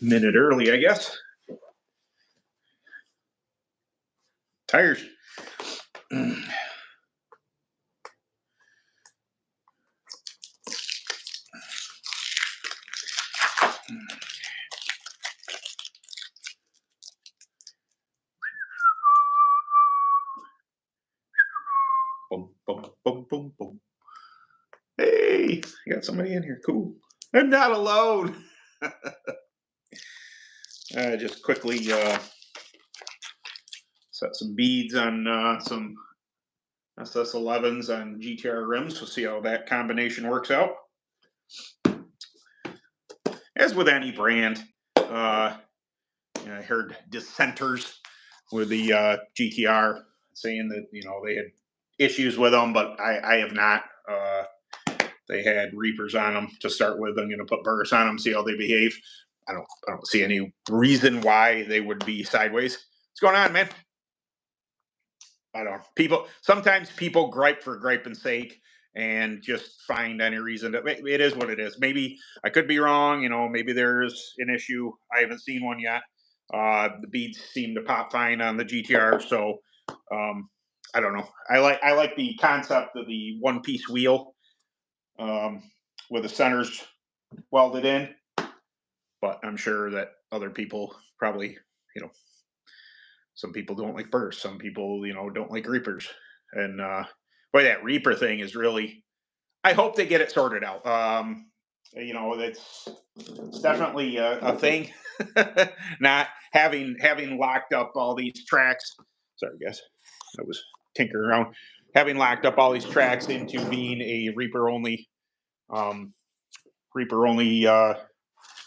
minute early, I guess. Tires. Boom, boom, boom, boom, boom. Hey, I got somebody in here. Cool. I'm not alone. Just quickly set some beads on some SS11s on GTR rims. We'll see how that combination works out. As with any brand, I heard dissenters with the GTR saying that they had issues with them, but I have not. They had Reapers on them to start with. I'm going to put Burris on them, see how they behave. I don't see any reason why they would be sideways. What's going on, man? I don't know. Sometimes people gripe for griping's sake and just find any reason to. It is what it is. Maybe I could be wrong. Maybe there's an issue. I haven't seen one yet. The beads seem to pop fine on the GTR, so I don't know. I like the concept of the one-piece wheel with the centers welded in, but I'm sure that other people probably, some people don't like Burrs. Some people, don't like Reapers. And boy, that Reaper thing is really. I hope they get it sorted out. It's definitely a thing. Not having locked up all these tracks. Sorry, guys, I was tinkering around. Having locked up all these tracks into being a Reaper only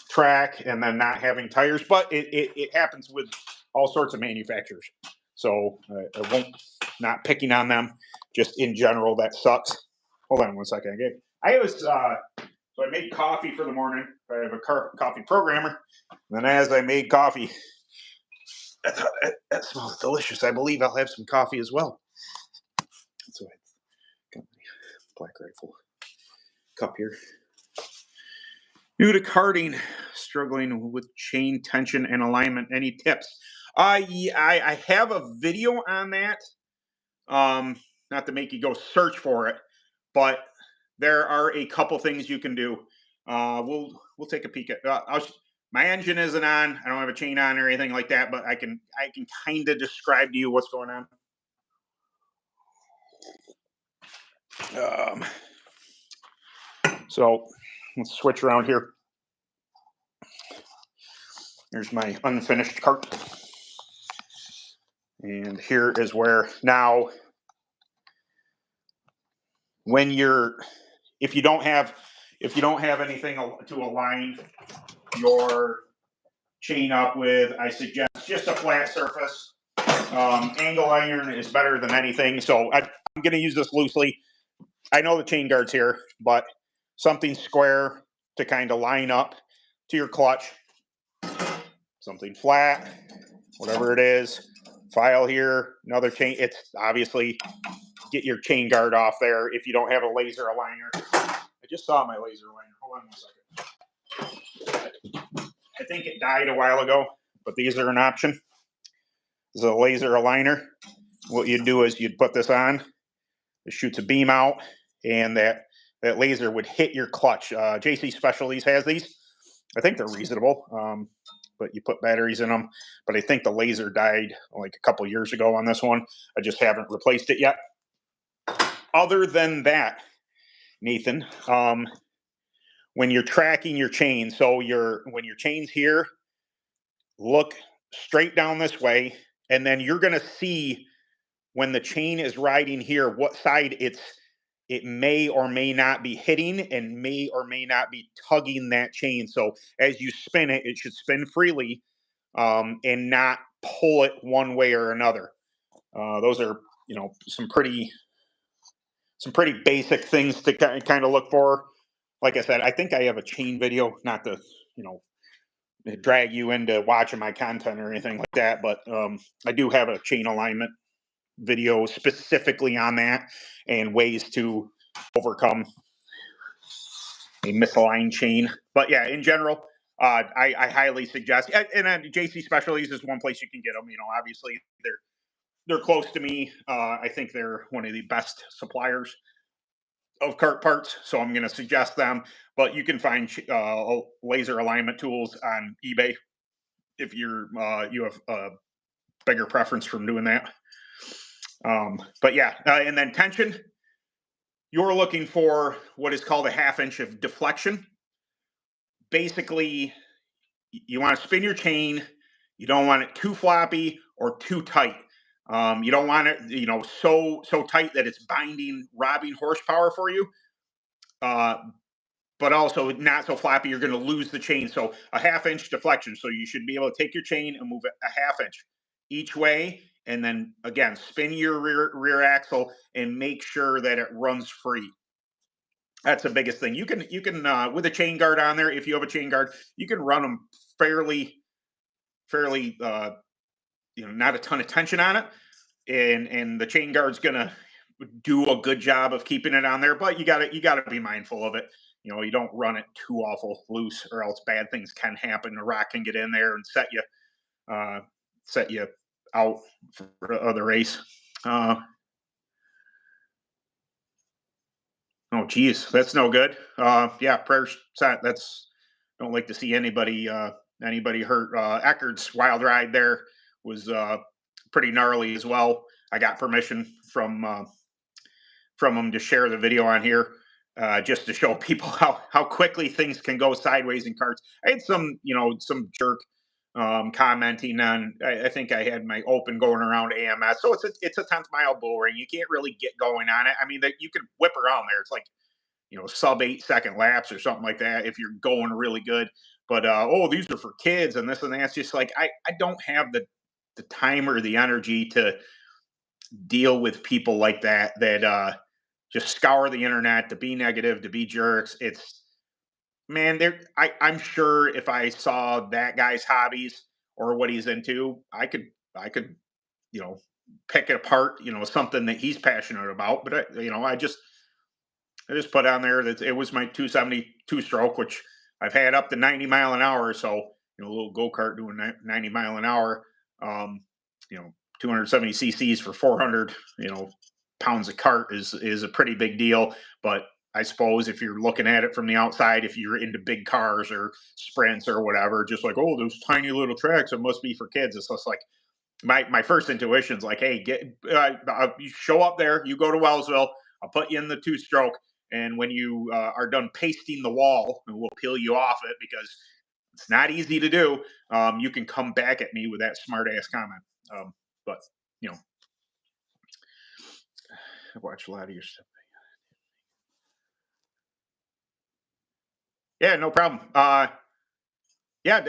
track, and then not having tires. But it happens with all sorts of manufacturers. So I won't, not picking on them, just in general, that sucks. Hold on one second. Okay. So I made coffee for the morning. I have a coffee programmer. And then as I made coffee, I thought that smells delicious. I believe I'll have some coffee as well. So I got my Black Rifle cup here. New to karting, struggling with chain tension and alignment. Any tips? I have a video on that. Not to make you go search for it, but there are a couple things you can do. We'll take a peek at. My engine isn't on. I don't have a chain on or anything like that, but I can kind of describe to you what's going on. So let's switch around here. Here's my unfinished cart. And here is where now, if you don't have anything to align your chain up with, I suggest just a flat surface. Angle iron is better than anything. So I'm going to use this loosely. I know the chain guard's here, but something square to kind of line up to your clutch. Something flat, whatever it is. File here, another chain. It's obviously, get your chain guard off there if you don't have a laser aligner. I just saw my laser aligner. Hold on one second. I think it died a while ago, but these are an option. This is a laser aligner. What you'd do is you'd put this on. It shoots a beam out, and that laser would hit your clutch. JC Specialties has these. I think they're reasonable, but you put batteries in them. But I think the laser died like a couple years ago on this one. I just haven't replaced it yet. Other than that, Nathan, when you're tracking your chain, so when your chain's here, look straight down this way, and then you're going to see when the chain is riding here, what side it may or may not be hitting and may or may not be tugging that chain. So as you spin it, it should spin freely and not pull it one way or another. Those are, some pretty basic things to kind of look for. Like I said, I think I have a chain video, not to, drag you into watching my content or anything like that, but I do have a chain alignment video specifically on that and ways to overcome a misaligned chain. But yeah, in general, I highly suggest. And JC Specialties is one place you can get them. You know, obviously they're close to me. I think they're one of the best suppliers of kart parts, so I'm going to suggest them. But you can find laser alignment tools on eBay if you have a bigger preference from doing that. But yeah, and then tension. You're looking for what is called a 1/2 inch of deflection. Basically, you want to spin your chain. You don't want it too floppy or too tight. You don't want it, so tight that it's robbing horsepower for you. But also not so floppy you're going to lose the chain. So a 1/2 inch deflection. So you should be able to take your chain and move it a 1/2 inch each way, and then again spin your rear axle and make sure that it runs free. That's the biggest thing. You can with a chain guard on there, if you have a chain guard, you can run them fairly not a ton of tension on it, and the chain guard's gonna do a good job of keeping it on there. But you gotta be mindful of it. You know, you don't run it too awful loose, or else bad things can happen. A rock can get in there and set you out for the race. Oh, geez, that's no good. Yeah, prayers sent. Don't like to see anybody hurt. Eckerd's wild ride there was pretty gnarly as well. I got permission from him to share the video on here, just to show people how quickly things can go sideways in karts. I had some jerk commenting on. I think I had my open going around AMS, so it's a 10th mile bull ring. You can't really get going on it. I mean, that you can whip around there. It's like sub 8-second laps or something like that if you're going really good. But these are for kids and this and that. It's just like I don't have the time or the energy to deal with people like that just scour the internet to be negative, to be jerks. It's man, I'm sure if I saw that guy's hobbies or what he's into, I could pick it apart, something that he's passionate about. But I just put on there that it was my 272 stroke, which I've had up to 90 mile an hour. So, a little go-kart doing 90 mile an hour, 270 cc's for 400, pounds of kart is a pretty big deal. But I suppose if you're looking at it from the outside, if you're into big cars or sprints or whatever, just like, oh, those tiny little tracks, it must be for kids. It's just like my first intuition is like, hey, you show up there, you go to Wellsville, I'll put you in the 2-stroke. And when you are done pasting the wall, and we'll peel you off it because it's not easy to do, you can come back at me with that smart ass comment. But I've watched a lot of your stuff. Yeah, no problem. Yeah,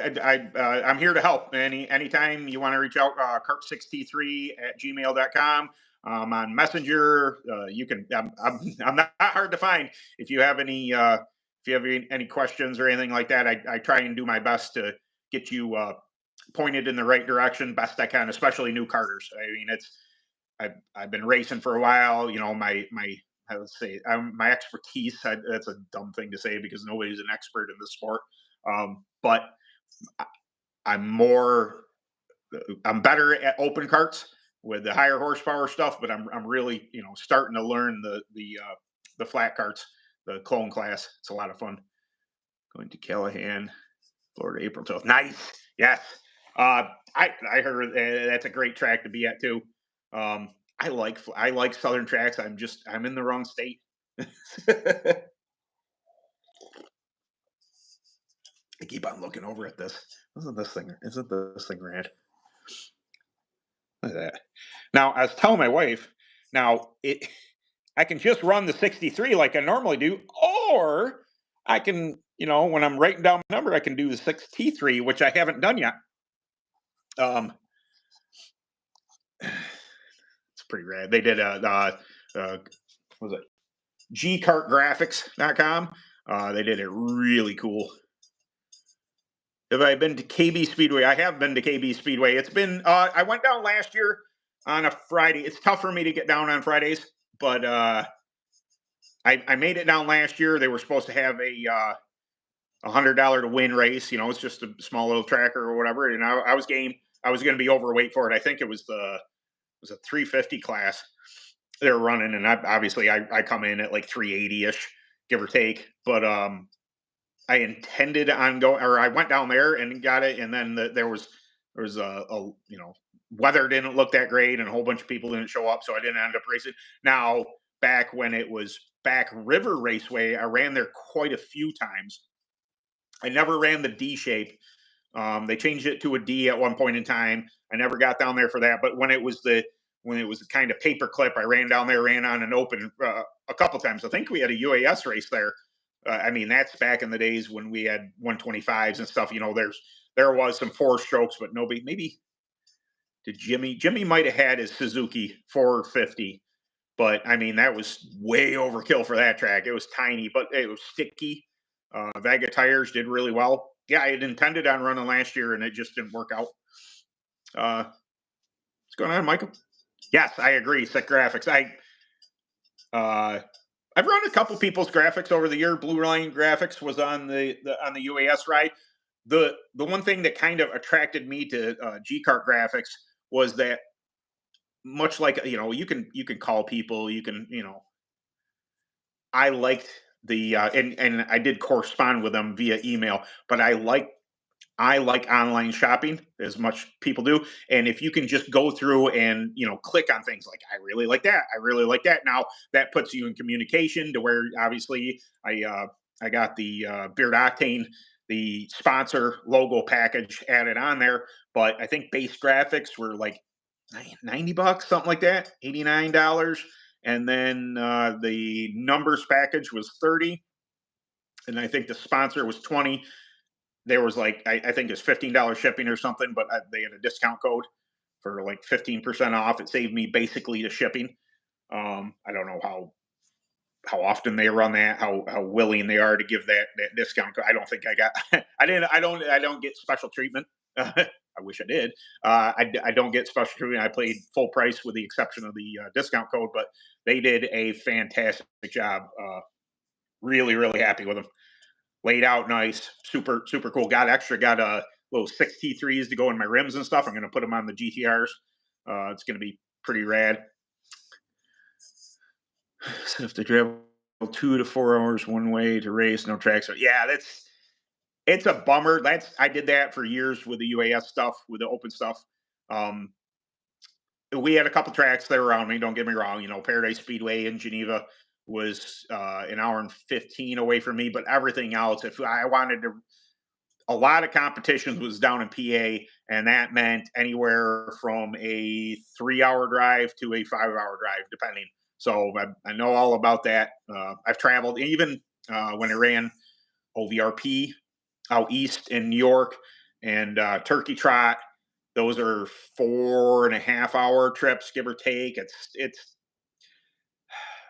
I'm here to help. Anytime you want to reach out, kart6t3@gmail.com. On Messenger, you can. I'm not hard to find. If you have any questions or anything like that, I try and do my best to get you pointed in the right direction best I can, especially new karters. I mean, I've been racing for a while. My expertise. That's a dumb thing to say because nobody's an expert in the sport. But I'm better at open karts with the higher horsepower stuff, but I'm really starting to learn the flat karts, the clone class. It's a lot of fun. Going to Callahan, Florida, April 12th. Nice, yes. I heard that's a great track to be at too. I like southern tracks. I'm in the wrong state. I keep on looking over at this. Isn't this thing rad? Look at that. Now, I was telling my wife, I can just run the 63 like I normally do, or I can, when I'm writing down my number, I can do the 6T3, which I haven't done yet. It's pretty rad. They did what was it? gkartgraphics.com. They did it really cool. Have I been to KB Speedway? I have been to KB Speedway. It's been, I went down last year on a Friday. It's tough for me to get down on Fridays, but I made it down last year. They were supposed to have $100 to win race. You know, it's just a small little tracker or whatever. And I was game. I was going to be overweight for it. I think it was a 350 class they were running, and I come in at like 380 ish, give or take. But I intended on going, or I went down there and got it, and then there was a weather didn't look that great, and a whole bunch of people didn't show up, so I didn't end up racing. Now, back when it was Back River Raceway, I ran there quite a few times. I never ran the D shape. They changed it to a D at one point in time. I never got down there for that, but when it was the kind of paper clip, I ran down there, ran on an open a couple times. I think we had a UAS race there. I mean, that's back in the days when we had 125s and stuff. You know, there was some 4-strokes, but nobody. Maybe did Jimmy might have had his Suzuki 450, but I mean that was way overkill for that track. It was tiny, but it was sticky. Vega tires did really well. Yeah, I had intended on running last year, and it just didn't work out. What's going on, Michael? Yes, I agree. Sick graphics. I've run a couple people's graphics over the year. Blue Line Graphics was on the UAS ride. The one thing that kind of attracted me to Kart graphics was that, much like, you know, you can call people, you can, you know, I liked the and I did correspond with them via email, but I like online shopping as much people do. And if you can just go through and, you know, click on things like, I really like that, I really like that. Now that puts you in communication to where obviously I got the Beard Octane, the sponsor logo package added on there, but I think base graphics were like $90, something like that, $89. And then the numbers package was 30, and I think the sponsor was 20. There was like, I think it's $15 shipping or something, but they had a discount code for like 15% off. It saved me basically the shipping. I don't know how often they run that, how willing they are to give that discount. I don't think I got, I don't get special treatment. I wish I did. I don't get special treatment. I paid full price with the exception of the discount code, but they did a fantastic job. Really, really happy with them. Laid out nice, super cool. Got a little 6T3s to go in my rims and stuff. I'm going to put them on the GTRs. It's going to be pretty rad. So if they travel 2 to 4 hours one way to race, no tracks. So yeah, it's a bummer. I did that for years with the UAS stuff, with the open stuff. We had a couple tracks there around me. Don't get me wrong. You know, Paradise Speedway in Geneva was an hour and 15 away from me, but everything else, if I wanted to, a lot of competitions was down in PA, and that meant anywhere from a 3-hour drive to a 5-hour drive, depending. So I know all about that. I've traveled even when I ran OVRP out east in New York and Turkey Trot. Those are 4.5-hour trips, give or take. It's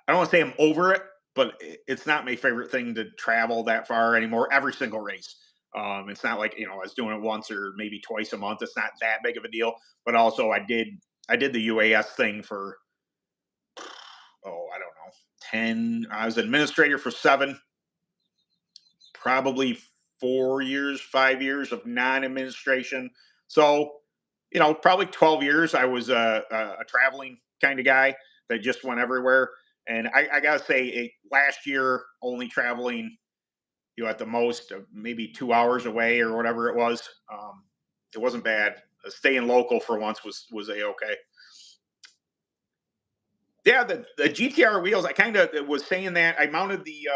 I don't want to say I'm over it, but it's not my favorite thing to travel that far anymore. Every single race. It's not like, you know, I was doing it once or maybe twice a month. It's not that big of a deal. But also I did the UAS thing for, I don't know, 10. I was administrator for 7, probably 4 years, 5 years of non-administration. So, you know, probably 12 years I was a traveling kind of guy that just went everywhere. And I gotta say, last year only traveling, you know, at the most maybe 2 hours away or whatever it was. It wasn't bad. Staying local for once was a-okay. Yeah, the GTR wheels. I kind of was saying that I mounted the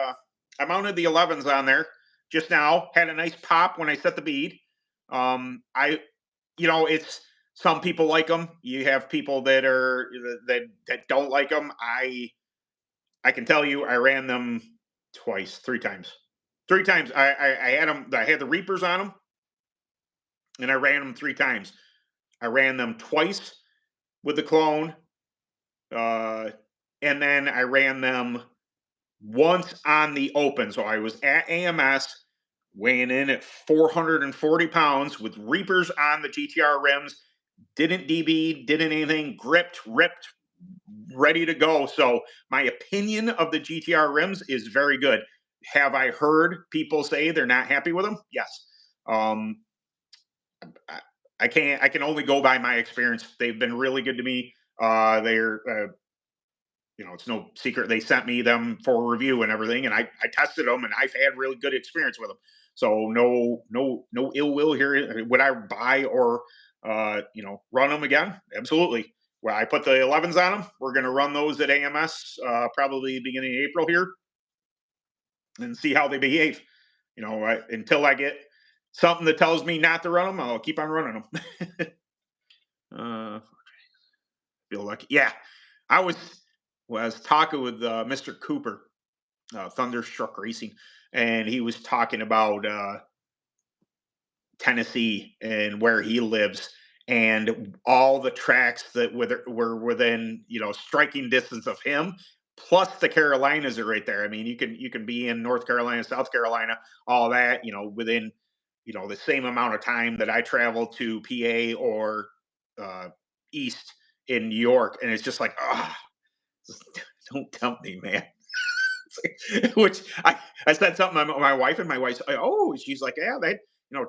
11s on there just now. Had a nice pop when I set the bead. You know, it's, some people like them. You have people that don't like them. I can tell you, I ran them twice, 3 times. 3 times. I had them. I had the Reapers on them, and I ran them 3 times. I ran them twice with the clone, and then I ran them once on the open. So I was at AMS, weighing in at 440 pounds with Reapers on the GTR rims. Didn't DB, didn't anything. Gripped, ripped, ready to go. So my opinion of the GTR rims is very good. have I heard people say they're not happy with them? Yes. Um, I, I can only go by my experience. They've been really good to me. They're it's no secret they sent me them for review and everything, and I tested them, and I've had really good experience with them. So no ill will here. Would I buy or run them again? Absolutely. Well, I put the 11s on them. We're going to run those at AMS probably beginning of April here and see how they behave. Until I get something that tells me not to run them, I'll keep on running them. uh, feel lucky. Yeah, I was talking with Mr. Cooper, Thunderstruck Racing, and he was talking about Tennessee and where he lives and all the tracks that were within striking distance of him. Plus the Carolinas are right there. I mean, you can be in North Carolina, South Carolina, all that within the same amount of time that I travel to PA or uh, East in New York, and it's just like, ah, don't tempt me, man. Which I said something to my wife, and my wife's like, oh, she's like, yeah,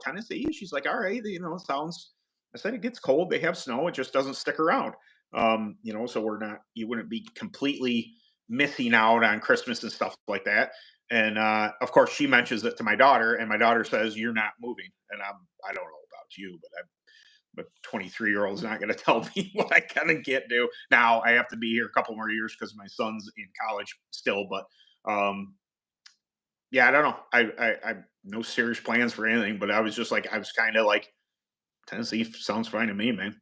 Tennessee. She's like, all right, sounds. I said it gets cold. They have snow. It just doesn't stick around. So you wouldn't be completely missing out on Christmas and stuff like that. And of course, she mentions it to my daughter, and my daughter says, "You're not moving." And I don't know about you, but 23-year-old is not going to tell me what I can and can't do. Now I have to be here a couple more years because my son's in college still, but yeah, I don't know. I no serious plans for anything, but I was just like, I was kind of like, Tennessee sounds fine to me, man.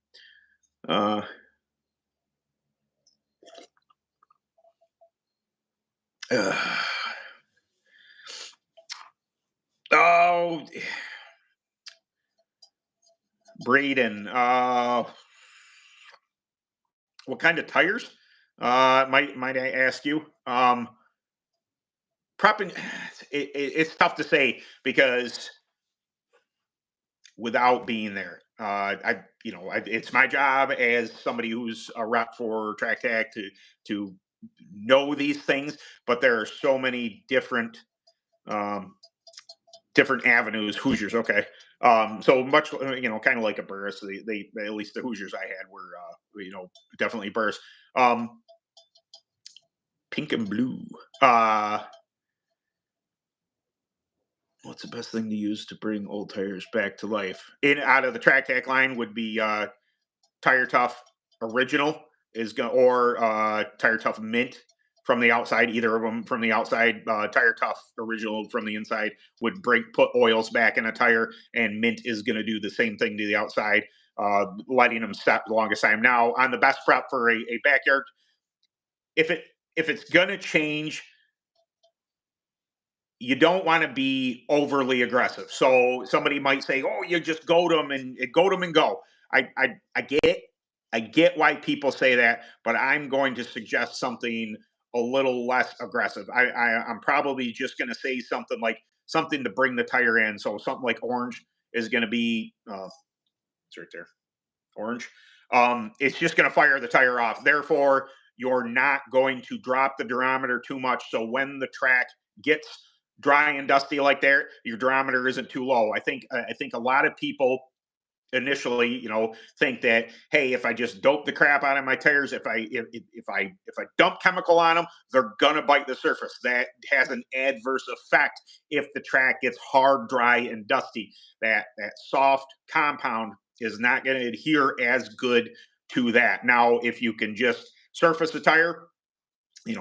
Uh, uh oh, Braden. What kind of tires? Might I ask you? Prepping. It's tough to say because without being there. It's my job as somebody who's a rep for Track Tech to know these things, but there are so many um, different avenues. Hoosiers, okay. So much, kind of like a Burris. They at least the Hoosiers I had were, definitely Burris. Pink and blue. Uh, what's the best thing to use to bring old tires back to life? In out of the Track Tech line would be Tire Tough Original is going or Tire Tough Mint from the outside. Either of them from the outside. Tire Tough Original from the inside would put oils back in a tire, and Mint is going to do the same thing to the outside, letting them set the longest time. Now on the best prep for a backyard, if it's going to change, you don't want to be overly aggressive. So somebody might say, "Oh, you just go them and go." I get why people say that, but I'm going to suggest something a little less aggressive. I'm probably just going to say something like something to bring the tire in. So something like orange is going to be it's right there, orange. It's just going to fire the tire off. Therefore, you're not going to drop the durometer too much. So when the track gets dry and dusty like there, your durometer isn't too low. I think a lot of people initially, think that, hey, if I just dope the crap out of my tires, if I dump chemical on them, they're gonna bite the surface. That has an adverse effect if the track gets hard, dry, and dusty. That soft compound is not going to adhere as good to that. Now, if you can just surface the tire,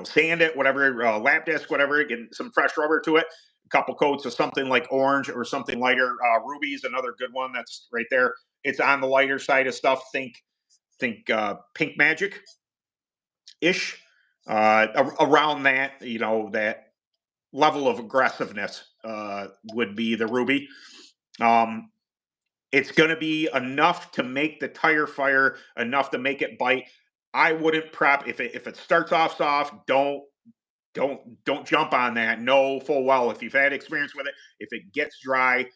sand it, whatever, lap disc, whatever, get some fresh rubber to it, a couple coats of something like orange or something lighter. Ruby's another good one that's right there. It's on the lighter side of stuff. Think Pink Magic ish, around that, that level of aggressiveness would be the Ruby. Um, it's going to be enough to make the tire fire, enough to make it bite. I wouldn't prep if it starts off soft. Don't jump on that. Know full well if you've had experience with it. If it gets dry,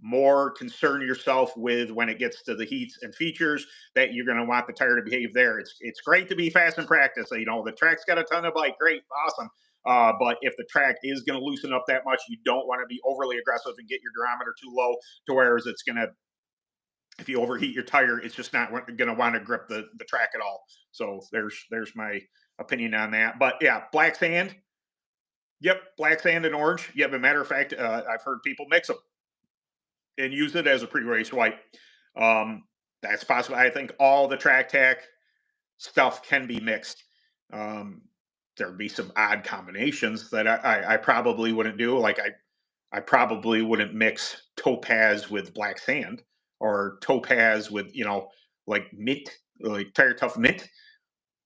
more concern yourself with when it gets to the heats and features that you're going to want the tire to behave there. It's great to be fast in practice. The track's got a ton of bike. Great, awesome. But if the track is going to loosen up that much, you don't want to be overly aggressive and get your durometer too low to whereas it's going to, if you overheat your tire, it's just not going to want to grip the track at all. So there's my opinion on that. But yeah, black sand. Yep, black sand and orange. Yep, as a matter of fact, I've heard people mix them and use it as a pre-race wipe. Um, that's possible. I think all the track tack stuff can be mixed. Um, there'd be some odd combinations that I probably wouldn't do. Like I probably wouldn't mix topaz with black sand or topaz with, like mint, like tire tough mint.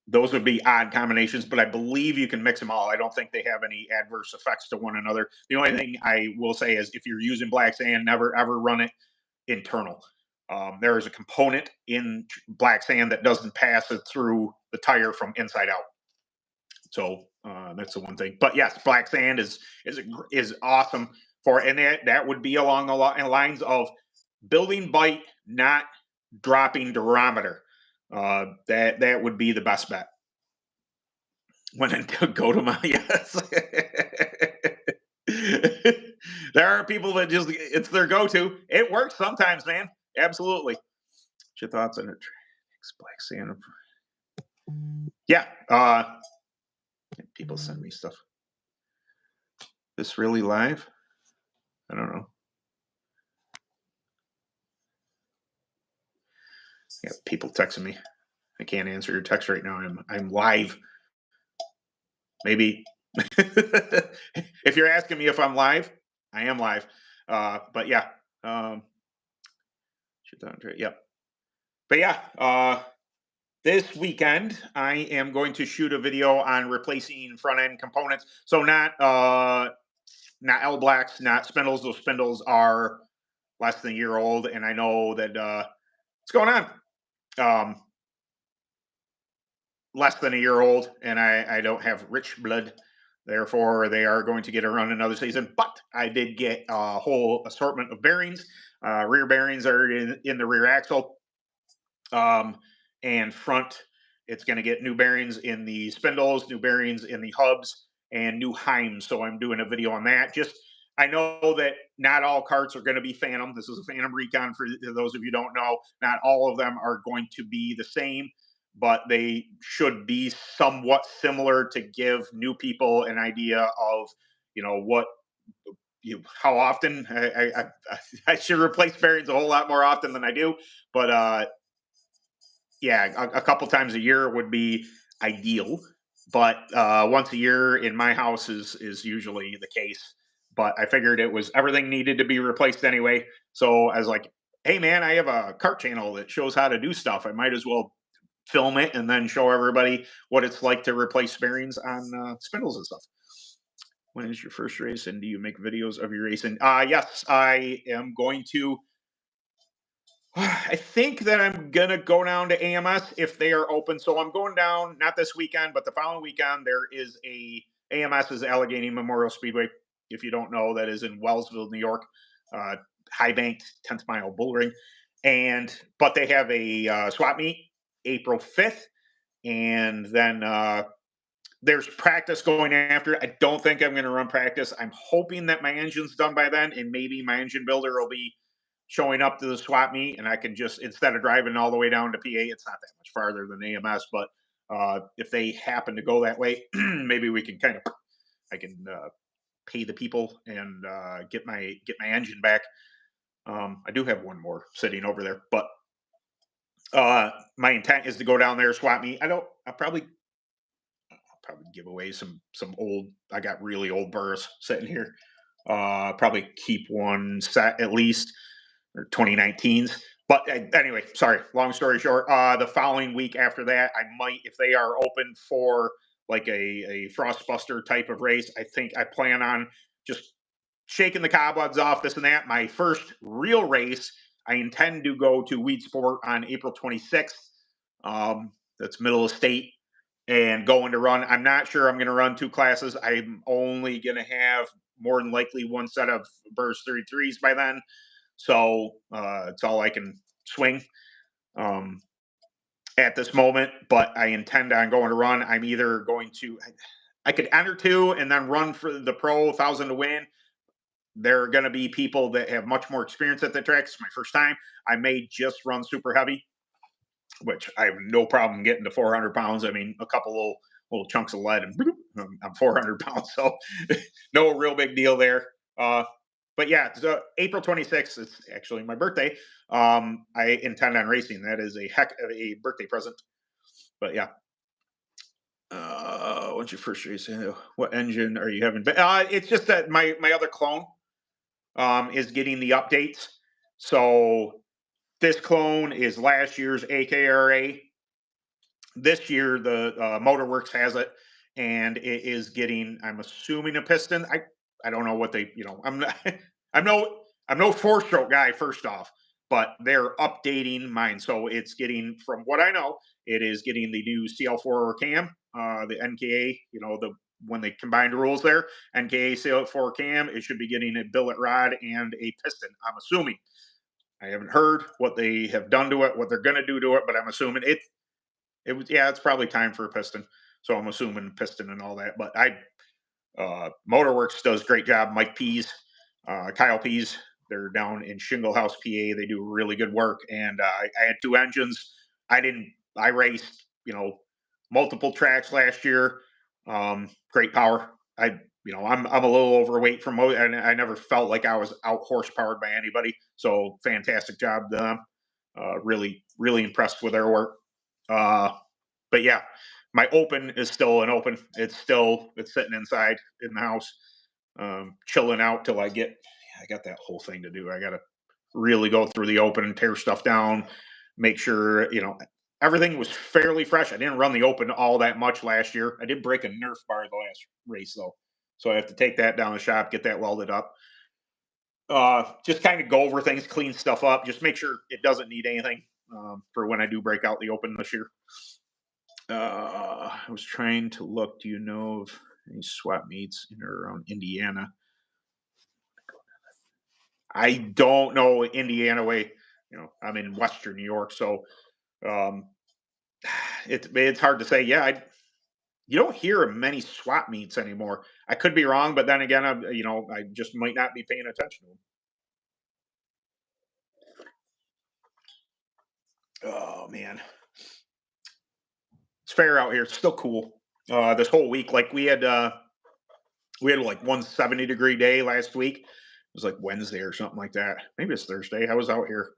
Those would be odd combinations, but I believe you can mix them all. I don't think they have any adverse effects to one another. The only thing I will say is if you're using black sand, never ever run it internal. There is a component in black sand that doesn't pass it through the tire from inside out. So that's the one thing. But yes, black sand is awesome for, and that would be along the lines of building bite, not dropping durometer. That would be the best bet. When I go to my yes. There are people that just it's their go-to. It works sometimes, man. Absolutely. What's your thoughts on it? Black sand. Yeah. People send me stuff. This really live? I don't know. Yeah, people texting me. I can't answer your text right now. I'm live. Maybe if you're asking me if I'm live, I am live. But yeah. Yep. But yeah, this weekend I am going to shoot a video on replacing front end components. So not L blacks, not spindles. Those spindles are less than a year old, and I know that what's going on. Less than a year old, and I don't have rich blood. Therefore, they are going to get a run another season. But I did get a whole assortment of bearings. Rear bearings are in the rear axle. And front, it's going to get new bearings in the spindles, new bearings in the hubs, and new heims. So I'm doing a video on that. Just I know that not all carts are going to be Phantom. This is a Phantom Recon for those of you who don't know. Not all of them are going to be the same, but they should be somewhat similar to give new people an idea of, what how often I should replace bearings a whole lot more often than I do. But yeah, a couple times a year would be ideal, but once a year in my house is usually the case. But I figured it was everything needed to be replaced anyway. So I was like, hey man, I have a cart channel that shows how to do stuff. I might as well film it and then show everybody what it's like to replace bearings on spindles and stuff. When is your first race, and do you make videos of your racing? Yes, I am going to. I think that I'm gonna go down to AMS if they are open. So I'm going down not this weekend, but the following weekend. There is AMS is Allegheny Memorial Speedway. If you don't know, that is in Wellsville, New York, high banked 10th mile bull ring, but they have a swap meet April 5th, and then there's practice going after. I don't think I'm going to run practice. I'm hoping that my engine's done by then, and maybe my engine builder will be showing up to the swap meet, and I can just, instead of driving all the way down to PA, it's not that much farther than AMS, but if they happen to go that way, maybe we can I can pay the people and get my engine back. I do have one more sitting over there, but my intent is to go down there, swap meet. I'll probably give away some old. I got really old Burris sitting here. Probably keep one set at least, or 2019s. But anyway, sorry. Long story short, the following week after that, I might, if they are open for like a Frostbuster type of race, I think I plan on just shaking the cobwebs off, this and that. My first real race, I intend to go to Weed Sport on April 26th. That's middle of state, and going to run. I'm not sure I'm going to run two classes. I'm only going to have more than likely one set of Burris 33s by then. So it's all I can swing at this moment. But I intend on going to run. I'm either going to, I could enter 2 and then run for the pro 1,000 to win. There are going to be people that have much more experience at the track. It's my first time. I may just run super heavy, which I have no problem getting to 400 pounds. I mean, a couple little chunks of lead and I'm 400 pounds. So no real big deal there. But yeah, so April 26th is actually my birthday. I intend on racing. That is a heck of a birthday present. But yeah. What's your first race? What engine are you having? It's just that my other clone is getting the updates. So this clone is last year's AKRA. This year, the Motorworks has it, and it is getting, I'm assuming, a piston. I don't know what they, I'm not, I'm no four-stroke guy, first off, but they're updating mine. So it's getting, from what I know, it is getting the new CL4 cam, the NKA, when they combined rules there, NKA CL4 cam, it should be getting a billet rod and a piston, I'm assuming. I haven't heard what they have done to it, what they're going to do to it, but I'm assuming it's probably time for a piston. So I'm assuming piston and all that. But Motorworks does a great job. Mike Pease, Kyle Pease, they're down in Shingle House, PA. They do really good work. And I had 2 engines. I raced, multiple tracks last year. Great power. I'm a little overweight and I never felt like I was out horsepowered by anybody. So fantastic job to them. Really, really impressed with their work. But yeah, my open is still an open. It's sitting inside in the house, chilling out till I got that whole thing to do. I got to really go through the open and tear stuff down, make sure, everything was fairly fresh. I didn't run the open all that much last year. I did break a Nerf bar the last race though. So I have to take that down the shop, get that welded up. Just kind of go over things, clean stuff up, just make sure it doesn't need anything for when I do break out the open this year. I was trying to look. Do you know of any swap meets in or around Indiana? I don't know Indiana way. I'm in Western New York, so it's hard to say. Yeah, you don't hear of many swap meets anymore. I could be wrong, but then again, I just might not be paying attention to them. Oh man, it's fair out here. It's still cool. This whole week, like we had like 170-degree day last week. It was like Wednesday or something like that. Maybe it's Thursday. I was out here.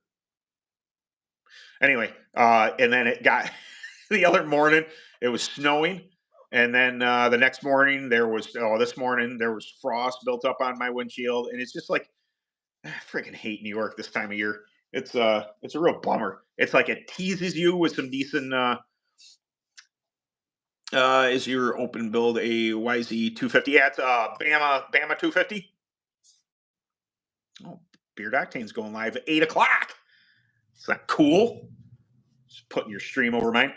Anyway, and then it got the other morning, it was snowing. And then the next morning this morning there was frost built up on my windshield. And it's just like, I freaking hate New York this time of year. It's a real bummer. It's like it teases you with some decent, is your open build a YZ 250? Yeah, it's Bama 250. Oh, Beard Octane's going live at 8 o'clock. Is that cool? Just putting your stream over mine.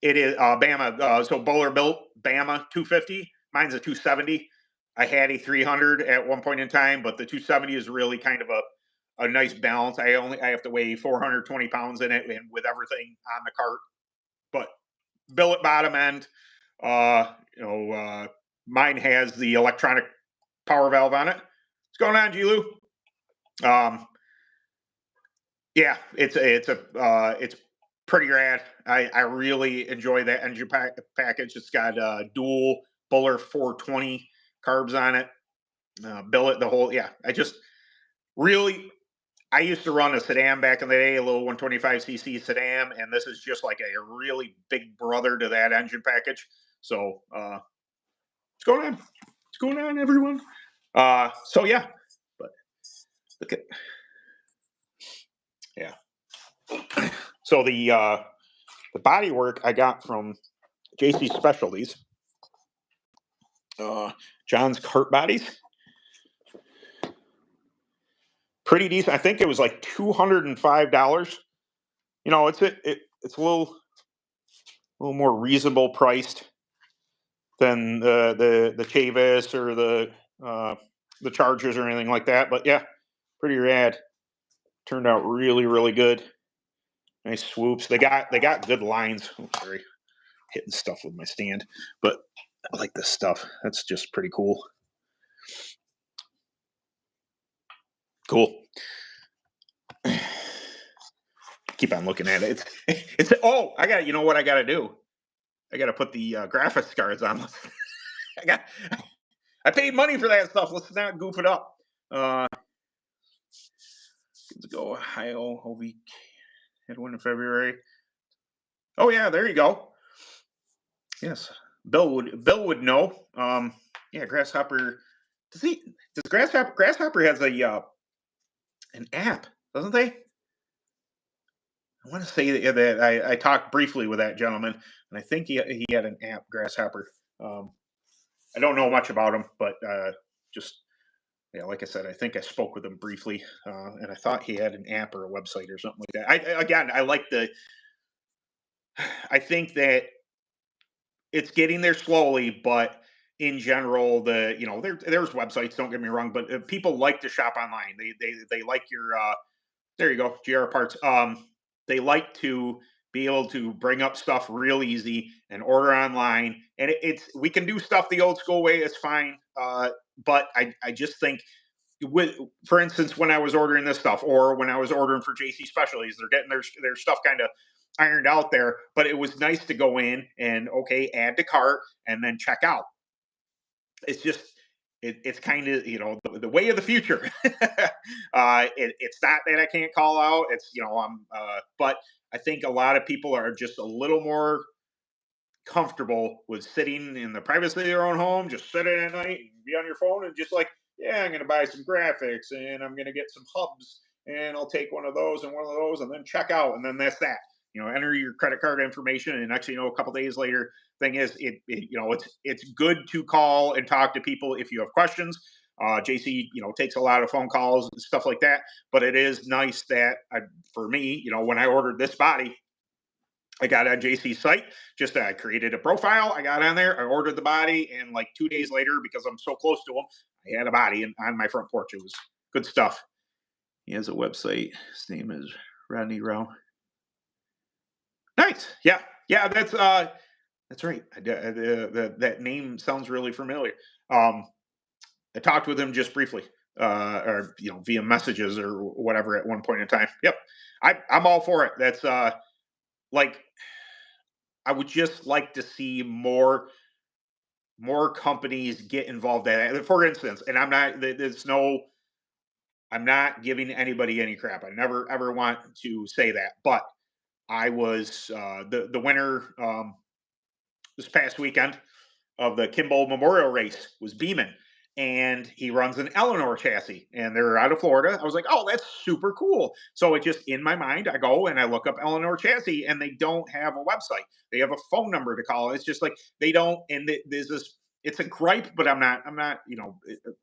It is Bama. So Bowler built Bama 250. Mine's a 270. I had a 300 at one point in time, but the 270 is really kind of a nice balance. I have to weigh 420 pounds in it, and with everything on the cart. But billet bottom end. Mine has the electronic power valve on it. What's going on, Gilu? Yeah, it's pretty rad. I really enjoy that engine package. It's got dual Buller 420 carbs on it. Billet, the whole, yeah. I used to run a sedan back in the day, a little 125cc sedan, and this is just like a really big brother to that engine package. So, what's going on? What's going on, everyone? So yeah, but look at, yeah. So the body work I got from JC Specialties, John's Kart Bodies, pretty decent. I think it was like $205. It's a little more reasonable priced than the Chavis or the Chargers or anything like that. But yeah, pretty rad. Turned out really, really good. Nice swoops. They got good lines. Oh, sorry, hitting stuff with my stand. But I like this stuff. That's just pretty cool. Cool. Keep on looking at it. It's oh, I got, you know what I got to do? I got to put the graphics cards on. I got I paid money for that stuff. Let's not goof it up. Let's go Ohio whole week. Had one in February. Oh yeah, there you go. Yes, Bill would know. Yeah, Grasshopper. Does Grasshopper has a an app, doesn't they? I want to say that I talked briefly with that gentleman, and I think he had an app, Grasshopper. Um, I don't know much about him, but just yeah, like I said, I think I spoke with him briefly, and I thought he had an app or a website or something like that. I like the. I think that it's getting there slowly, but in general, there's websites. Don't get me wrong, but people like to shop online. They like your there you go, GR parts. They like to be able to bring up stuff real easy and order online, and it's we can do stuff the old school way. It's fine, but I just think with, for instance, when I was ordering this stuff, or when I was ordering for JC Specialties, they're getting their stuff kind of ironed out there. But it was nice to go in and okay, add to cart and then check out. It's just it's kind of the way of the future. It's not that I can't call out. It's I'm but I think a lot of people are just a little more comfortable with sitting in the privacy of their own home, just sitting at night and be on your phone and just like, yeah, I'm going to buy some graphics and I'm going to get some hubs and I'll take one of those and one of those and then check out. And then that's that. Enter your credit card information. And actually, a couple days later, thing is, it's good to call and talk to people if you have questions. JC, takes a lot of phone calls and stuff like that. But it is nice that for me, when I ordered this body, I got on JC's site, just created a profile. I got on there, I ordered the body, and like 2 days later, because I'm so close to him, I had a body on my front porch. It was good stuff. He has a website. His name is Rodney Rowe. Nice. Yeah. Yeah, that's right. That name sounds really familiar. I talked with him just briefly, or via messages or whatever at one point in time. Yep. I'm all for it. That's like I would just like to see more companies get involved in it. For instance, and I'm not giving anybody any crap. I never ever want to say that, but I was the winner this past weekend of the Kimball Memorial Race was Beeman, and he runs an Eleanor chassis, and they're out of Florida. I was like, oh, that's super cool. So it just in my mind, I go and I look up Eleanor chassis, and they don't have a website. They have a phone number to call. It's just like they don't, and there's this. It's a gripe, but I'm not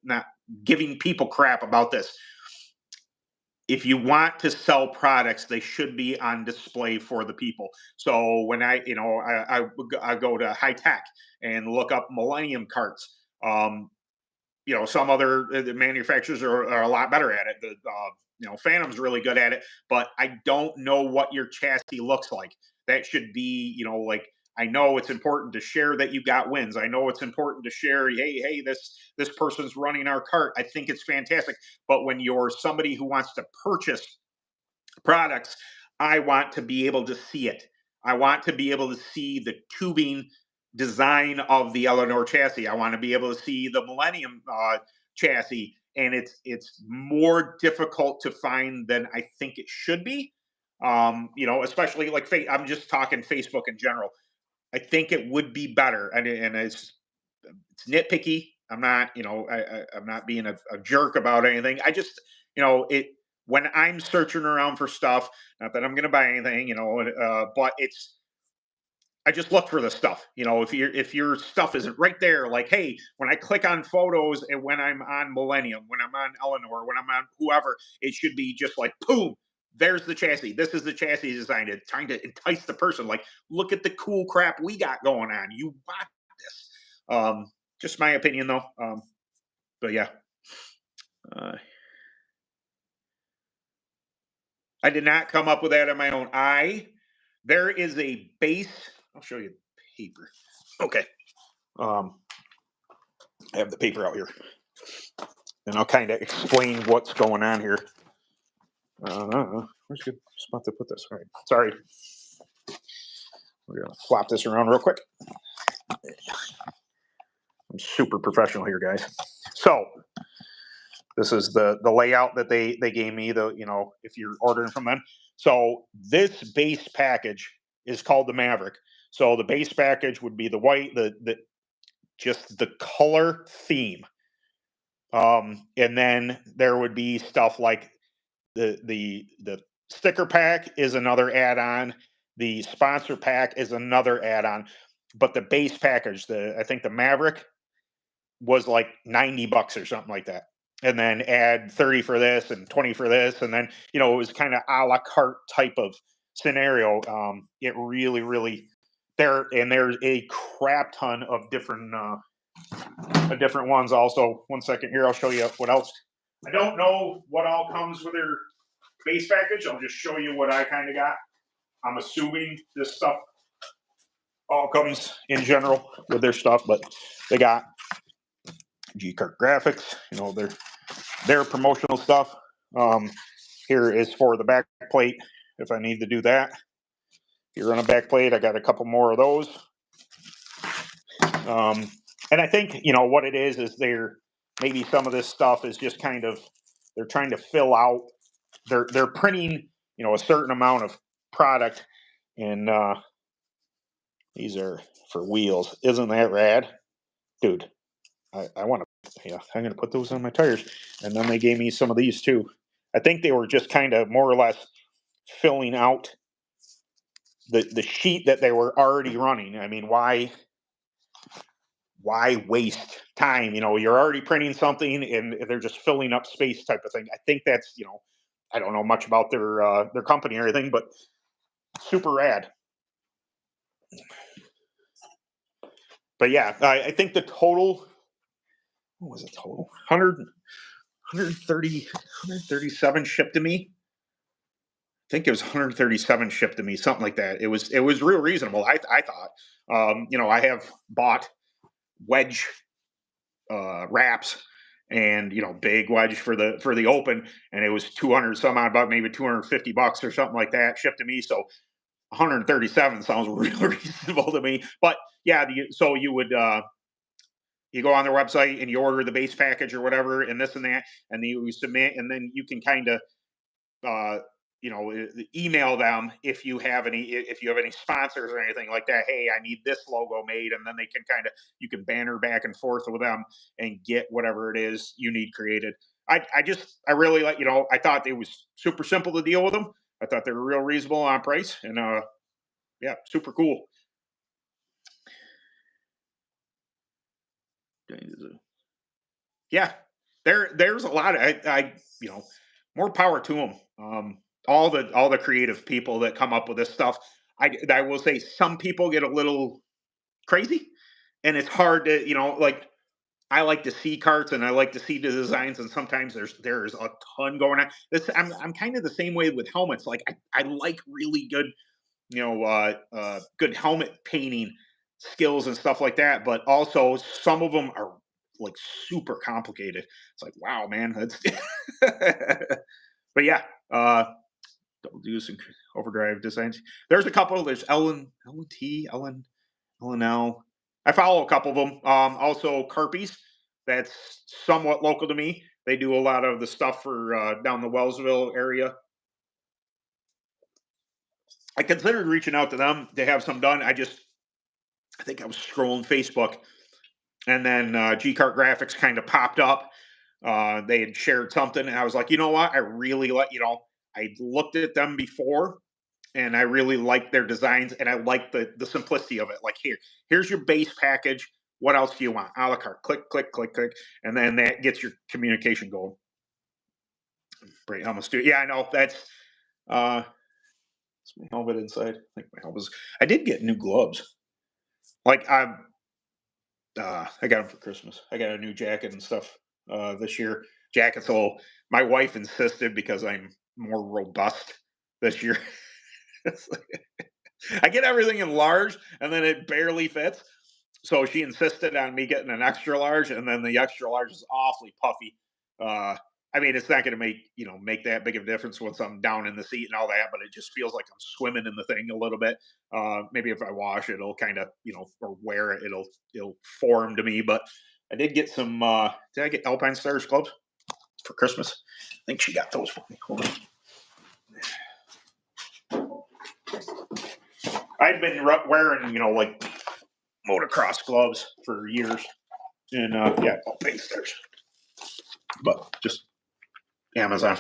not giving people crap about this. If you want to sell products, they should be on display for the people. So when I go to high tech and look up Millennium carts. Some other manufacturers are a lot better at it. Phantom's really good at it, but I don't know what your chassis looks like. That should be, like I know it's important to share that you got wins. I know it's important to share, hey, this person's running our cart. I think it's fantastic. But when you're somebody who wants to purchase products, I want to be able to see it. I want to be able to see the tubing design of the Eleanor chassis. I want to be able to see the Millennium chassis, and it's more difficult to find than I think it should be. Especially like I'm just talking Facebook in general. I think it would be better, and it's nitpicky. I'm not, I'm not being a jerk about anything. I just, it when I'm searching around for stuff, not that I'm going to buy anything, but I just look for the stuff. If your stuff isn't right there, like, hey, when I click on photos and when I'm on Millennium, when I'm on Eleanor, when I'm on whoever, it should be just like, boom, there's the chassis. This is the chassis design. It's trying to entice the person. Like, look at the cool crap we got going on. You want this. Just my opinion, though. But yeah. I did not come up with that on my own. There is a base. I'll show you the paper. Okay. I have the paper out here, and I'll kind of explain what's going on here. Where's a good spot to put this? All right, sorry. We're gonna flop this around real quick. I'm super professional here, guys. So this is the layout that they gave me. If you're ordering from them. So this base package is called the Maverick. So the base package would be the white, just the color theme. And then there would be stuff like the sticker pack is another add-on. The sponsor pack is another add-on. But the base package, I think the Maverick was like $90 or something like that. And then add 30 for this and 20 for this. And then, it was kind of a la carte type of scenario. It really, really there's a crap ton of different ones also. One second here, I'll show you what else. I don't know what all comes with their base package. I'll just show you what I kind of got. I'm assuming this stuff all comes in general with their stuff, but they got Kart graphics, their promotional stuff. Here is for the back plate if I need to do that. Here on a back plate, I got a couple more of those. And I think, what it is maybe some of this stuff is just kind of, they're trying to fill out, they're printing, a certain amount of product, and these are for wheels. Isn't that rad? Dude, I want to, I'm going to put those on my tires. And then they gave me some of these too. I think they were just kind of more or less filling out the sheet that they were already running. I mean, why waste time? You're already printing something and they're just filling up space type of thing. I think that's, I don't know much about their company or anything, but super rad. But yeah, I think the total, what was it total? 137 shipped to me. I think it was 137 shipped to me, something like that. It was real reasonable. I thought, I have bought wedge wraps and big wedge for the open, and it was 200 some odd bucks, maybe $250 or something like that shipped to me. So 137 sounds real reasonable to me. But yeah, so you would you go on their website and you order the base package or whatever, and this and that, and then you submit, and then you can kind of email them if you have any sponsors or anything like that. Hey, I need this logo made, and then they can you can banner back and forth with them and get whatever it is you need created. I really like, I thought it was super simple to deal with them. I thought they were real reasonable on price, and yeah, super cool. Yeah, there's a lot of, I more power to them. All the creative people that come up with this stuff. I will say some people get a little crazy, and it's hard to, like, I like to see carts and I like to see the designs, and sometimes there's a ton going on. I'm kind of the same way with helmets. Like, I like really good, good helmet painting skills and stuff like that. But also some of them are like super complicated. It's like, wow, man, that's. But yeah, don't do some overdrive designs. There's a couple. There's LNL. I follow a couple of them. Also Carpies. That's somewhat local to me. They do a lot of the stuff for down the Wellsville area. I considered reaching out to them to have some done. I think I was scrolling Facebook, and then Kart Graphics kind of popped up. They had shared something, and I was like, you know what? I really I looked at them before, and I really like their designs, and I like the simplicity of it. Like, here's your base package. What else do you want? A la carte. Click, click, click, click, and then that gets your communication going. Great helmet studio. Yeah, I know that's. It's my helmet inside. I think my helmet. I did get new gloves. Like, I got them for Christmas. I got a new jacket and stuff this year. Jackets. So my wife insisted, because I'm more robust this year. I get everything in large, and then it barely fits. So she insisted on me getting an extra large, and then the extra large is awfully puffy. Uh, I mean, it's not going to make that big of a difference once I'm down in the seat and all that, but it just feels like I'm swimming in the thing a little bit. Maybe if I wash it, it'll kind of, or wear it, it'll form to me. But I did get some. Did I get Alpine Stars gloves for Christmas? I think she got those for me. Hold on. I'd been wearing, like motocross gloves for years, and yeah, Alpine Stars, but just Amazon.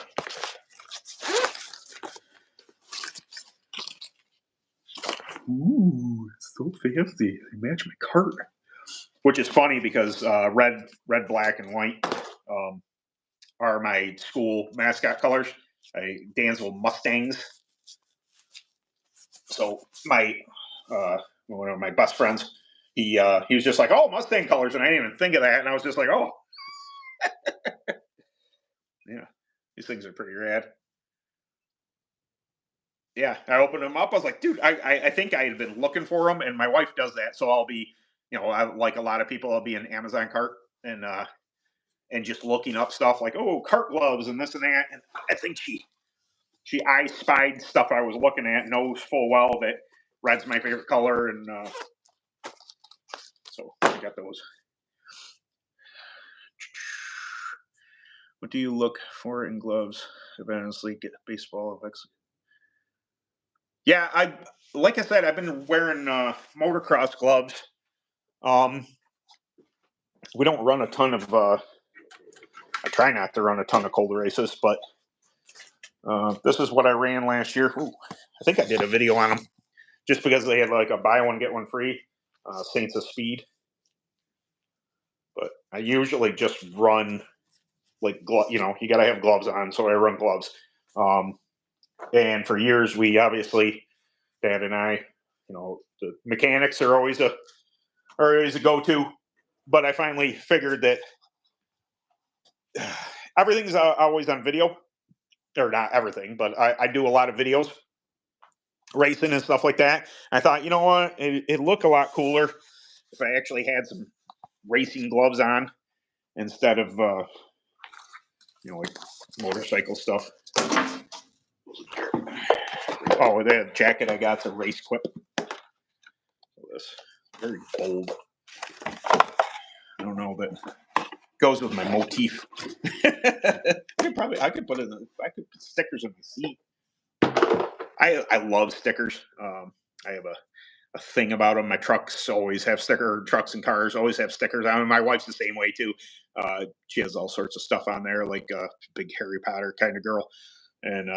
Ooh, it's so fancy. They match my Kart, which is funny because red, black, and white are my school mascot colors. Dansville Mustangs. So my one of my best friends, he was just like, "Oh, Mustang colors," and I didn't even think of that, and I was just like, "Oh, yeah, these things are pretty rad." Yeah, I opened them up. I was like, "Dude, I think I had been looking for them," and my wife does that, so I'll be, like a lot of people, I'll be in Amazon cart and just looking up stuff like, "Oh, cart gloves and this and that," and I think I spied stuff I was looking at, knows full well that red's my favorite color, and so I got those. What do you look for in gloves? Honestly, get baseball. Yeah, like I said, I've been wearing motocross gloves. We don't run a ton of. I try not to run a ton of cold races, but this is what I ran last year. Ooh, I think I did a video on them, just because they had like a buy one get one free. Saints of Speed. But I usually just run like you got to have gloves on, so I run gloves. And for years, we obviously, Dad and I, the mechanics are always a go-to. But I finally figured that everything's always on video, or not everything, but I do a lot of videos, racing and stuff like that. I thought, you know what, it'd look a lot cooler if I actually had some racing gloves on instead of like motorcycle stuff. Oh, that jacket I got's a race quip. This very bold. I don't know, but goes with my motif. I could put put stickers on my seat. I love stickers. I have a thing about them. My trucks always have trucks and cars always have stickers on them. My wife's the same way too. She has all sorts of stuff on there, like a big Harry Potter kind of girl. And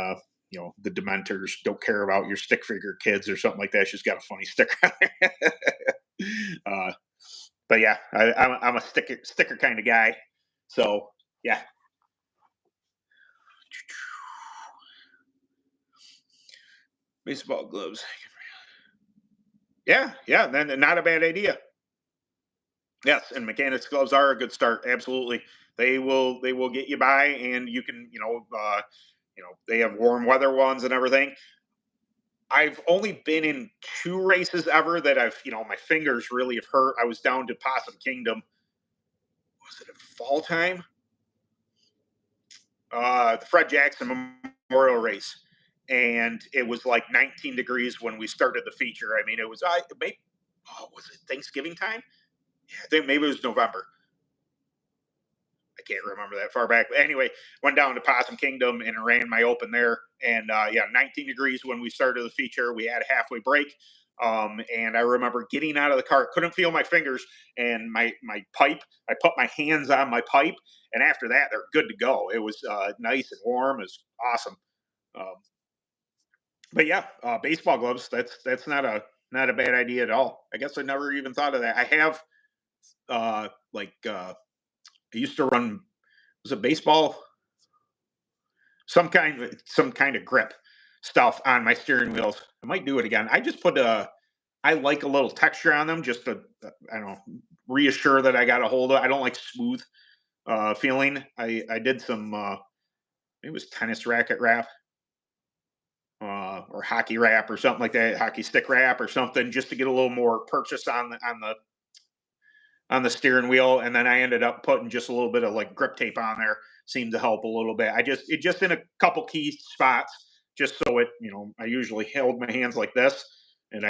the Dementors don't care about your stick figure kids or something like that. She's got a funny sticker on there. But yeah, I'm a sticker kind of guy. So yeah. Baseball gloves. Yeah, then not a bad idea. Yes, and mechanics gloves are a good start. Absolutely, they will get you by, and you can they have warm weather ones and everything. I've only been in 2 races ever that I've my fingers really have hurt. I was down to Possum Kingdom. Was it a fall time? The Fred Jackson Memorial Race, and it was like 19 degrees when we started the feature. I mean, it was was it Thanksgiving time? Yeah, I think maybe it was November. I can't remember that far back. But anyway, went down to Possum Kingdom and ran my open there. And yeah, 19 degrees when we started the feature. We had a halfway break. And I remember getting out of the car, couldn't feel my fingers and my pipe. I put my hands on my pipe, and after that, they're good to go. It was nice and warm. It was awesome. Um, but yeah, baseball gloves. That's not a bad idea at all. I guess I never even thought of that. I have I used to run, was it baseball, some kind of grip stuff on my steering wheels. I might do it again. I just put I like a little texture on them, just to I don't know, reassure that I got a hold of. I don't like smooth feeling. I did some it was tennis racket wrap or hockey wrap or something like that, hockey stick wrap or something, just to get a little more purchase on the on the steering wheel, and then I ended up putting just a little bit of like grip tape on there. Seemed to help a little bit. It just in a couple key spots, just so it, I usually held my hands like this, and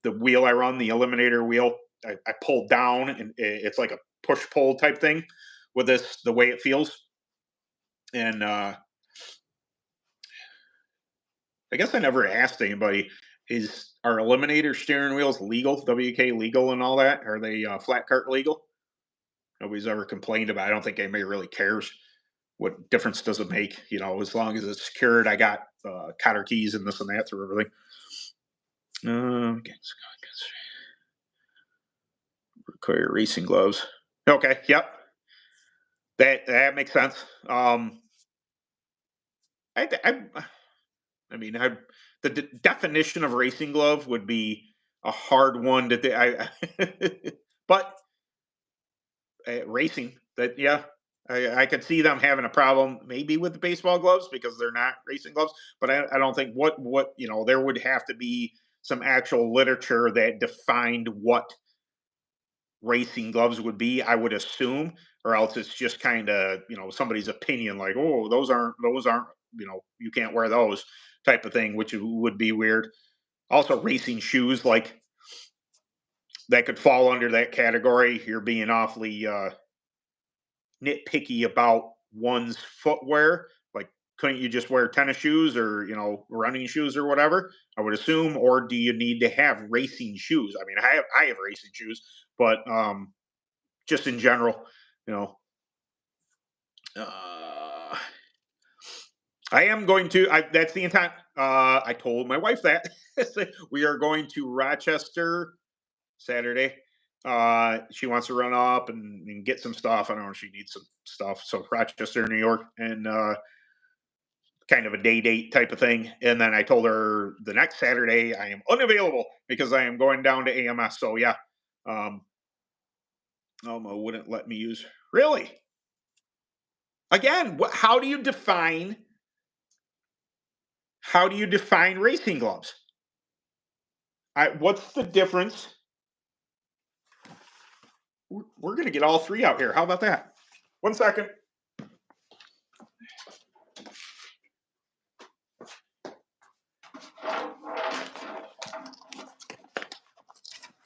the wheel I run, the eliminator wheel, I pull down, and it's like a push pull type thing with this, the way it feels. And I guess I never asked anybody, are eliminator steering wheels legal, WK legal and all that? Are they flat cart legal? Nobody's ever complained about it. I don't think anybody really cares. What difference does it make? As long as it's secured, I got cotter keys and this and that through everything. Require racing gloves. Okay, yep. That makes sense. The definition of racing glove would be a hard one to but racing, that, yeah, I could see them having a problem maybe with the baseball gloves because they're not racing gloves, but I don't think there would have to be some actual literature that defined what racing gloves would be, I would assume, or else it's just kind of, somebody's opinion, like, oh, those aren't, you can't wear those type of thing, which would be weird. Also, racing shoes, like, that could fall under that category. You're being awfully nitpicky about one's footwear. Like, couldn't you just wear tennis shoes or running shoes or whatever? I would assume. Or do you need to have racing shoes? I mean, I have racing shoes, but just in general, you know, uh, I am going to. That's the intent. I told my wife that we are going to Rochester Saturday. She wants to run up and get some stuff. I don't know if she needs some stuff. So Rochester, New York, and kind of a day date type of thing. And then I told her the next Saturday I am unavailable because I am going down to AMS. So yeah, Elmo wouldn't let me use. Really? Again, how do you define racing gloves? What's the difference? We're going to get all three out here. How about that? 1 second.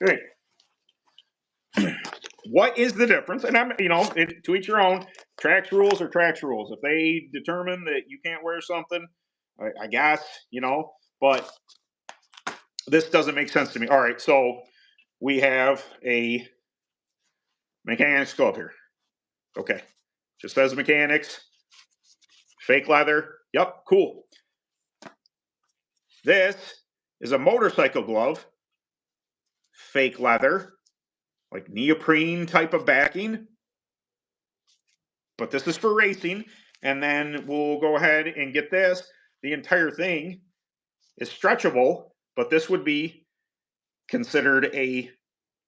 Okay. What is the difference? And to each your own. Track's rules are track's rules. If they determine that you can't wear something, I guess, but this doesn't make sense to me. All right, so we have a mechanics glove here. Okay, just says mechanics, fake leather. Yep, cool. This is a motorcycle glove, fake leather, like neoprene type of backing. But this is for racing. And then we'll go ahead and get this. The entire thing is stretchable, but this would be considered a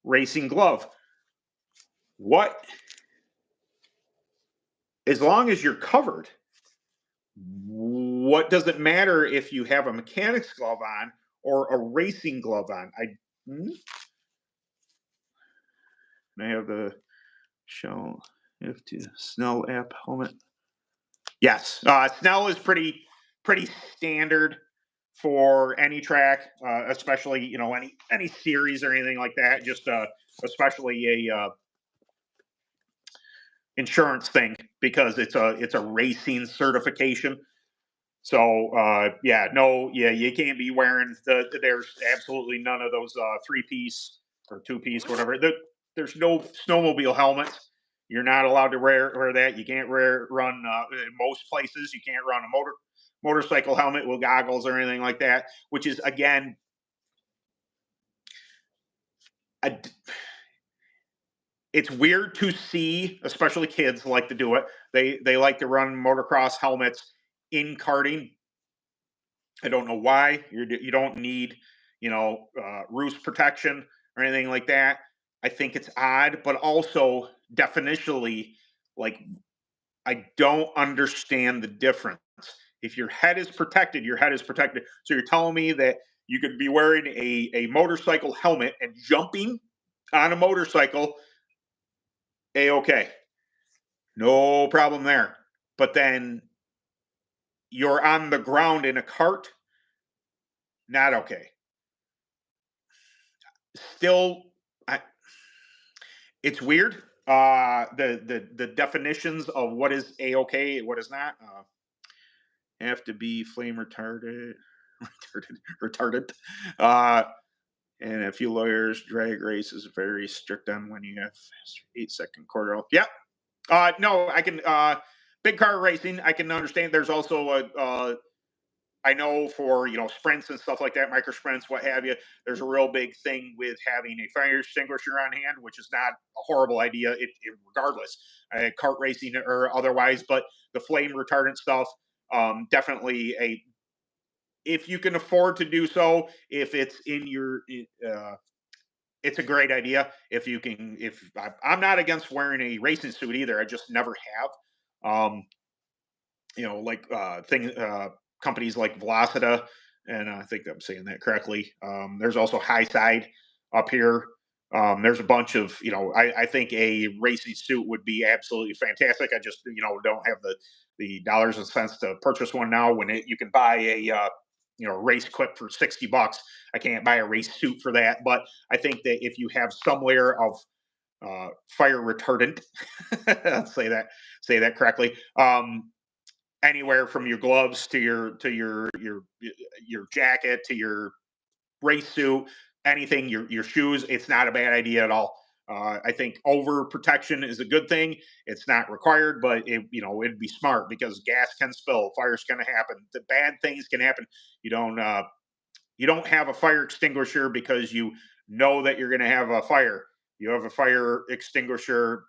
racing glove. As long as you're covered, what does it matter if you have a mechanic's glove on or a racing glove on? I have the show if to Snell app helmet. Yes, Snell is pretty standard for any track, especially any series or anything like that. Just especially a insurance thing because it's a racing certification. So you can't be wearing there's absolutely none of those 3-piece or 2-piece, whatever. There's no snowmobile helmets. You're not allowed to wear that. You can't run in most places. You can't run a motorcycle helmet with goggles or anything like that. Which is, again, it's weird to see, especially kids like to do it. They like to run motocross helmets in karting. I don't know why. You don't need, roost protection or anything like that. I think it's odd, but also definitionally, like, I don't understand the difference. If your head is protected, your head is protected. So you're telling me that you could be wearing a motorcycle helmet and jumping on a motorcycle A-okay. No problem there. But then you're on the ground in a cart, not okay. Still, I, it's weird. The definitions of what is A-okay, what is not, have to be flame retarded, retarded. Uh, and a few lawyers, drag race is very strict on when you have 8-second quarter. Yeah. No, I can. Big car racing, I can understand. There's also I know for sprints and stuff like that, micro sprints, what have you. There's a real big thing with having a fire extinguisher on hand, which is not a horrible idea, regardless, kart racing or otherwise. But the flame retardant stuff, definitely a if you can afford to do so, if it's in your it's a great idea if you can. If I'm not against wearing a racing suit either, I just never have. Like companies like Velocita, and I think I'm saying that correctly. There's also High Side up here. There's a bunch of I think a racing suit would be absolutely fantastic. I just don't have the dollars and cents to purchase one now. When you can buy a race equip for $60, I can't buy a race suit for that. But I think that if you have some layer of fire retardant, say that correctly. Anywhere from your gloves to your jacket to your race suit, anything, your shoes, it's not a bad idea at all. I think over protection is a good thing. It's not required, but it'd be smart because gas can spill, fire's going to happen, the bad things can happen. You don't have a fire extinguisher because you know that you're going to have a fire. You have a fire extinguisher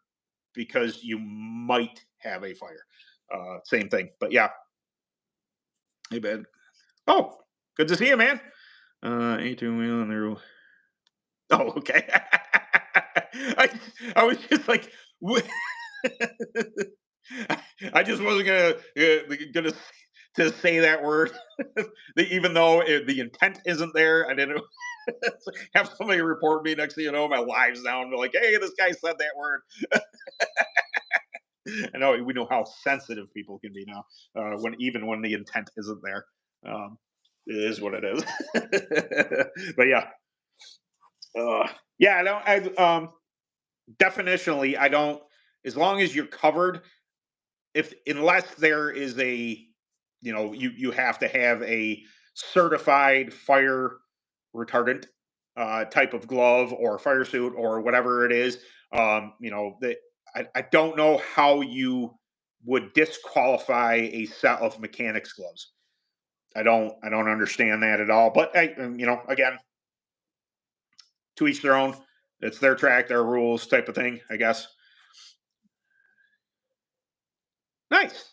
because you might have a fire. Same thing, but yeah. Hey, Ben. Oh, good to see you, man. 18 wheel and there. Oh, okay. I, I was just like, I just wasn't gonna to say that word, even though the intent isn't there. I didn't have somebody report me. Next thing you know, my live's down. They're like, "Hey, this guy said that word." I know we know how sensitive people can be now, when the intent isn't there. Um, it is what it is. But yeah, yeah. I don't. Definitionally, I don't. As long as you're covered, if unless there is you have to have a certified fire retardant type of glove or fire suit or whatever it is. That I don't know how you would disqualify a set of mechanics gloves. I don't understand that at all. But again, to each their own. It's their track, their rules, type of thing, I guess. Nice.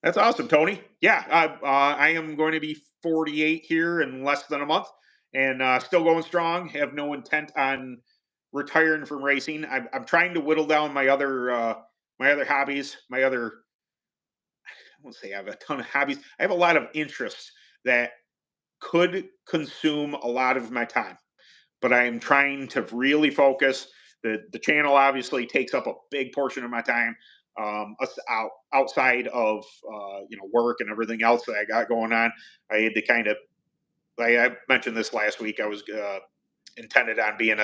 That's awesome, Tony. Yeah, I am going to be 48 here in less than a month, and still going strong. Have no intent on retiring from racing. I'm trying to whittle down my other hobbies. I won't say I have a ton of hobbies. I have a lot of interests that could consume a lot of my time, but I am trying to really focus. The channel obviously takes up a big portion of my time. Outside of work and everything else that I got going on, I had to kind of. I mentioned this last week. I was intended on being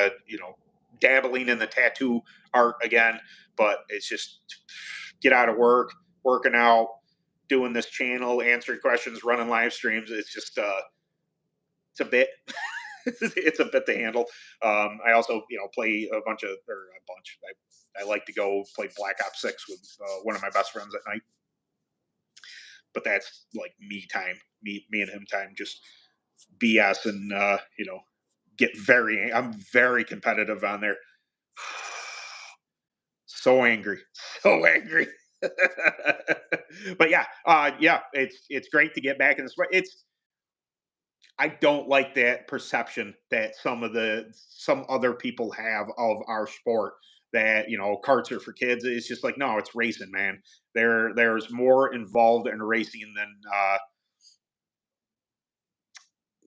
dabbling in the tattoo art again, but it's just get out of work, working out, doing this channel, answering questions, running live streams. It's just it's a bit it's a bit to handle. I also, play a bunch. I like to go play Black Ops 6 with one of my best friends at night, but that's like me time, me and him time, just BS and I'm very competitive on there. So angry, so angry. But yeah, it's great to get back in the sport. I don't like that perception that some other people have of our sport, that karts are for kids. It's just like, no, it's racing, man. There's more involved in racing than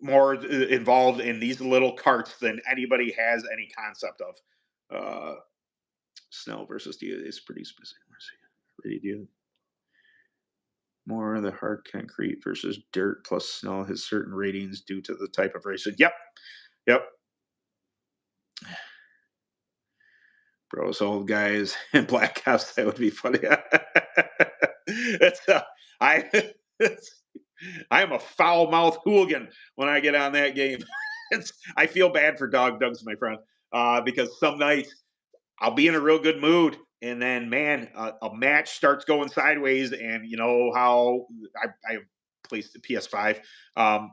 more involved in these little karts than anybody has any concept of. Snow versus the is pretty specific. Really do. More of the hard concrete versus dirt plus snow has certain ratings due to the type of racing. Yep. Yep. Bros, old guys, and black cops. That would be funny. it's I. It's, I am a foul mouthed hooligan when I get on that game. I feel bad for Dog Dugs, my friend, because some nights I'll be in a real good mood, and then man, a match starts going sideways, and you know how I placed the PS5. I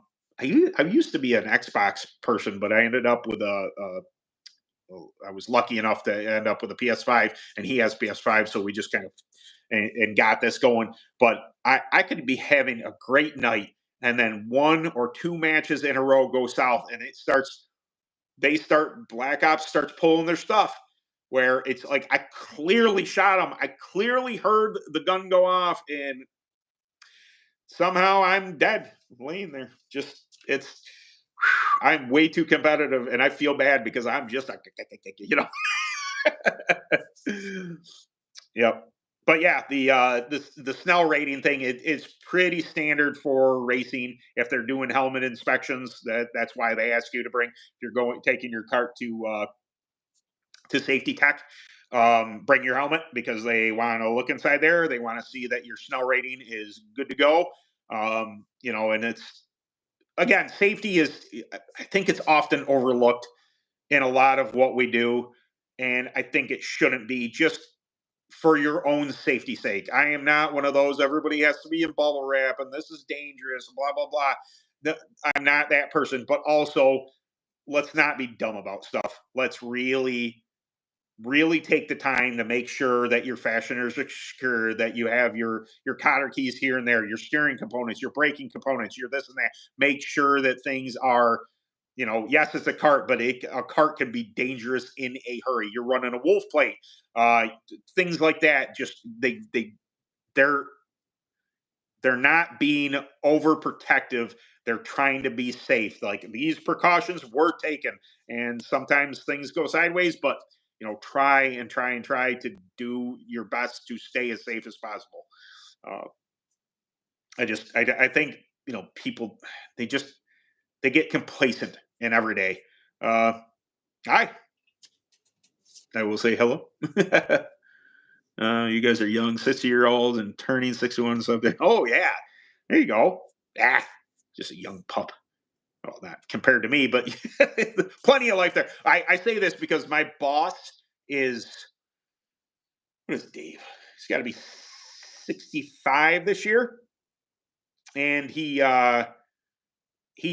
used to be an Xbox person, but I ended up with I was lucky enough to end up with a PS5, and he has PS5, so we just kind of and got this going. But I could be having a great night, and then one or two matches in a row go south, and Black Ops starts pulling their stuff. Where it's like I clearly shot him, I clearly heard the gun go off, and somehow I'm dead, laying there. Just it's I'm way too competitive, and I feel bad because I'm just like, you know. Yep. But yeah, the Snell rating thing it's pretty standard for racing. If they're doing helmet inspections, that's why they ask you to bring if you're taking your cart to safety tech. Bring your helmet because they want to look inside there. They want to see that your Snell rating is good to go. You know, and it's again, safety is I think it's often overlooked in a lot of what we do, and I think it shouldn't be just for your own safety sake. I am not one of those everybody has to be in bubble wrap and this is dangerous, blah blah blah. I'm not that person, but also let's not be dumb about stuff. Let's really take the time to make sure that your fasteners are secure, that you have your cotter keys here and there, your steering components, your braking components, your this and that. Make sure that things are, you know, yes, it's a cart, but a cart can be dangerous in a hurry. You're running a wolf plate, uh, things like that. Just they're they're not being overprotective. They're trying to be safe. Like these precautions were taken, and sometimes things go sideways, but you know, try to do your best to stay as safe as possible. Uh, I think you know people they just they get complacent in every day. Hi, I will say hello. You guys are young, 60-year-olds and turning 61 something. Oh yeah, there you go. Ah, just a young pup. Well, not compared to me, but plenty of life there. I say this because my boss is what is Dave? He's got to be 65 this year, and he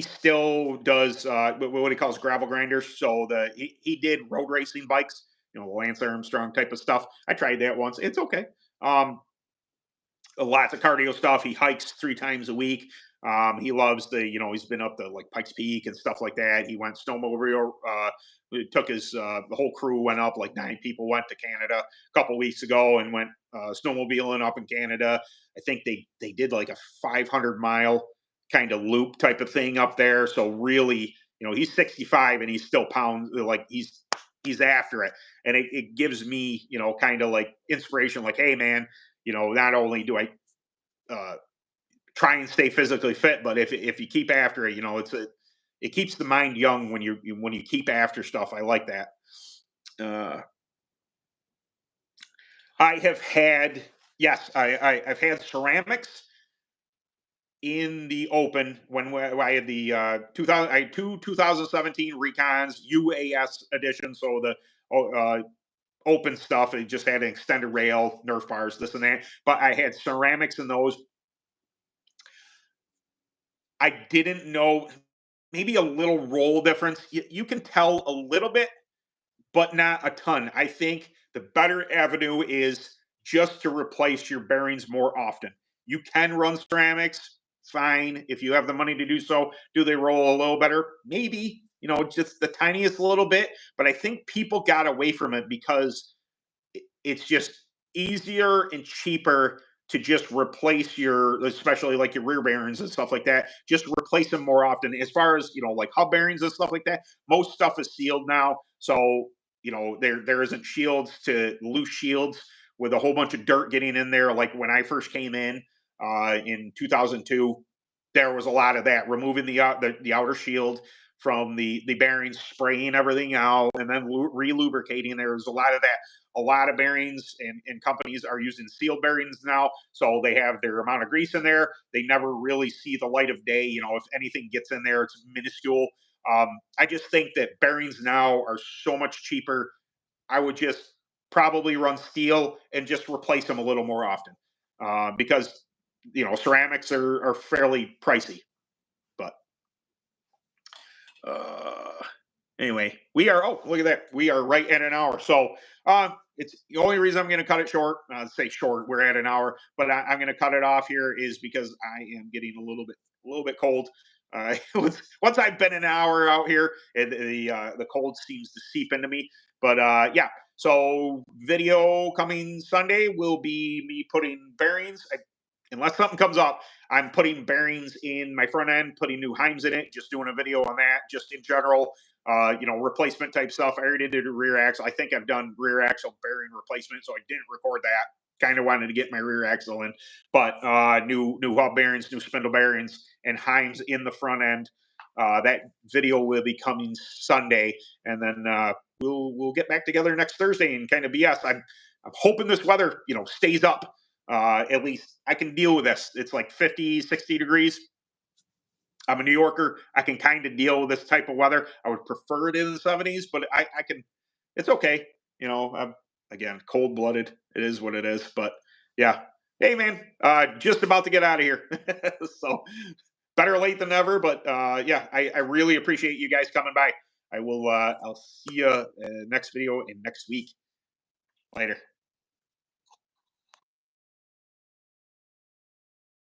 still does what he calls gravel grinders. So he did road racing bikes, you know, Lance Armstrong type of stuff. I tried that once. It's okay. Um, Lots of cardio stuff. He hikes 3 times a week. He loves you know, he's been up to like Pikes Peak and stuff like that. He went snowmobile. Took his the whole crew went up. Like 9 people went to Canada a couple weeks ago and went snowmobiling up in Canada. I think they did like a 500-mile kind of loop type of thing up there. So really, you know, he's 65 and he's still pounds like he's after it, and it gives me, you know, kind of like inspiration. Like, hey man, you know, not only do I uh, try and stay physically fit, but if you keep after it, you know, it keeps the mind young when you keep after stuff. I like that. Uh, I have had yes, I've had ceramics in the open I had the 2000 I had 2017 Recons UAS edition, so the open stuff. It just had an extended rail, Nerf bars, this and that. But I had ceramics in those. I didn't know maybe a little roll difference. You can tell a little bit, but not a ton. I think the better avenue is just to replace your bearings more often. You can run ceramics, fine. If you have the money to do so, do they roll a little better? Maybe, you know, just the tiniest little bit. But I think people got away from it because it's just easier and cheaper to just replace your, especially like your rear bearings and stuff like that, just replace them more often. As far as, you know, like hub bearings and stuff like that, most stuff is sealed now. So you know, there isn't shields to loose shields with a whole bunch of dirt getting in there. Like when I first came in 2002, there was a lot of that, removing the outer shield from the bearings, spraying everything out, and then re-lubricating. There was a lot of that. A lot of bearings and companies are using sealed bearings now, so they have their amount of grease in there. They never really see the light of day. You know, if anything gets in there, it's minuscule. I just think that bearings now are so much cheaper. I would just probably run steel and just replace them a little more often, because you know ceramics are fairly pricey. But uh, anyway, we are. Oh, look at that. We are right at an hour. So it's the only reason I'm going to cut it short. Say short. We're at an hour, but I'm going to cut it off here is because I am getting a little bit cold. Once I've been an hour out here, the cold seems to seep into me. But yeah. So video coming Sunday will be me putting bearings. Unless something comes up, I'm putting bearings in my front end, putting new Heims in it, just doing a video on that, just in general, you know, replacement type stuff. I already did a rear axle. I think I've done rear axle bearing replacement, so I didn't record that. Kind of wanted to get my rear axle in, but new hub bearings, new spindle bearings, and Heims in the front end. That video will be coming Sunday, and then we'll get back together next Thursday and kind of BS. I'm hoping this weather, you know, stays up. At least I can deal with this. It's like 50, 60 degrees. I'm a New Yorker. I can kind of deal with this type of weather. I would prefer it in the 70s, but I can, it's okay. You know, I'm, again, cold blooded. It is what it is. But yeah. Hey, man, just about to get out of here. So better late than never. But yeah, I really appreciate you guys coming by. I'll see you next video in next week. Later.